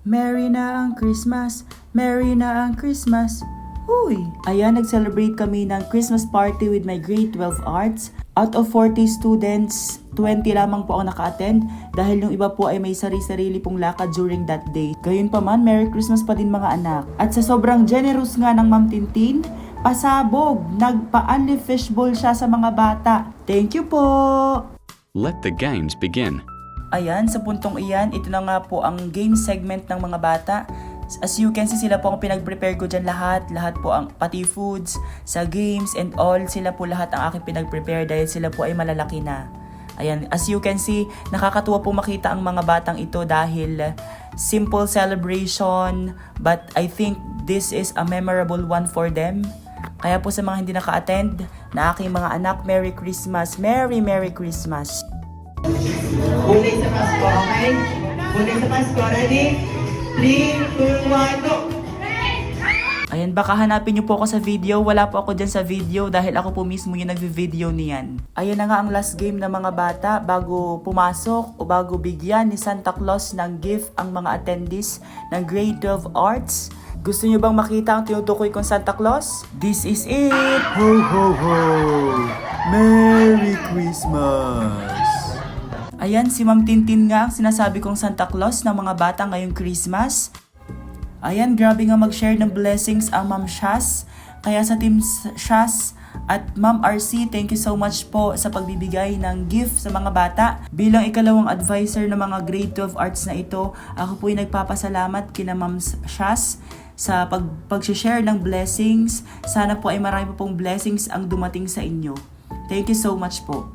Merry na ang Christmas, Merry na ang Christmas. Uy! Ayan, nag-celebrate kami ng Christmas party with my grade 12 arts. Out of 40 students, 20 lamang po ang naka-attend dahil yung iba po ay may sarili-sarili pong lakad during that day. Gayunpaman, Merry Christmas pa din mga anak. At sa sobrang generous nga ng Ma'am Tintin, pasabog, nagpa-unli fishbowl siya sa mga bata. Thank you po! Let the games begin. Ayan, sa puntong iyan, ito na nga po ang game segment ng mga bata. As you can see, sila po ang pinag-prepare ko dyan lahat po ang pati foods, sa games and all, sila po lahat ang aking pinag-prepare dahil sila po ay malalaki na. Ayan, as you can see, nakakatuwa po makita ang mga batang ito dahil simple celebration, but I think this is a memorable one for them. Kaya po sa mga hindi naka-attend, na aking mga anak, Merry Christmas, Merry Merry Christmas. Huli sa Pasko, okay? Huli sa Pasko, ready? 3, 2, 1, go! Ayan, baka hanapin niyo po ako sa video. Wala po ako dyan sa video dahil ako po mismo yung nagvi-video niyan. Ayan na nga ang last game ng mga bata bago pumasok o bago bigyan ni Santa Claus ng gift ang mga attendees ng grade 12 arts. Gusto niyo bang makita ang tinutukoy kong Santa Claus? This is it! Ho ho ho! Merry Christmas! Ayan, si Ma'am Tintin nga ang sinasabi kong Santa Claus ng mga bata ngayong Christmas. Ayan, grabe nga mag-share ng blessings ang Ma'am Shaz. Kaya sa Team Shaz at Ma'am RC, thank you so much po sa pagbibigay ng gift sa mga bata. Bilang ikalawang advisor ng mga grade 12 arts na ito, ako po ay nagpapasalamat kina Ma'am Shaz sa pag-share ng blessings. Sana po ay marami po pong blessings ang dumating sa inyo. Thank you so much po.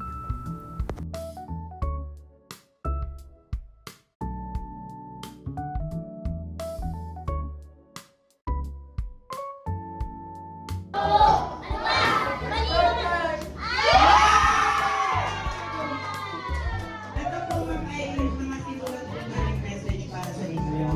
Ito po ma'am ay mga sinulat po namin message para sa inyo.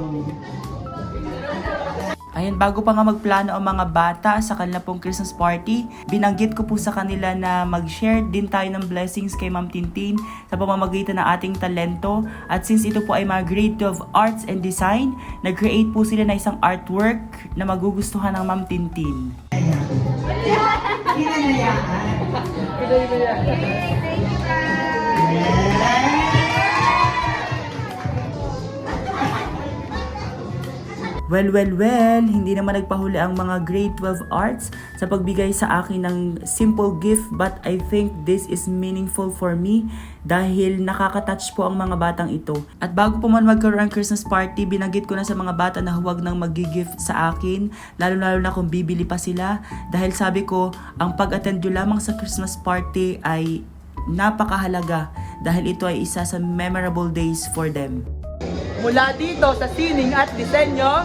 Ayan, bago pa nga magplano ang mga bata sa kanila pong Christmas party, binanggit ko po sa kanila na mag-share din tayo ng blessings kay Ma'am Tintin sa pamamagitan ng ating talento. At since ito po ay mga grade 12 arts and design, nag-create po sila na isang artwork na magugustuhan ng Ma'am Tintin. Well, hindi naman nagpahuli ang mga grade 12 arts sa pagbigay sa akin ng simple gift, but I think this is meaningful for me dahil nakaka-touch po ang mga batang ito. At bago po man magkaroon ng Christmas party, binanggit ko na sa mga bata na huwag nang mag-gift sa akin, lalo na kung bibili pa sila, dahil sabi ko, ang pag-attend nyo lamang sa Christmas party ay napakahalaga dahil ito ay isa sa memorable days for them. Mula dito sa sining at disenyo,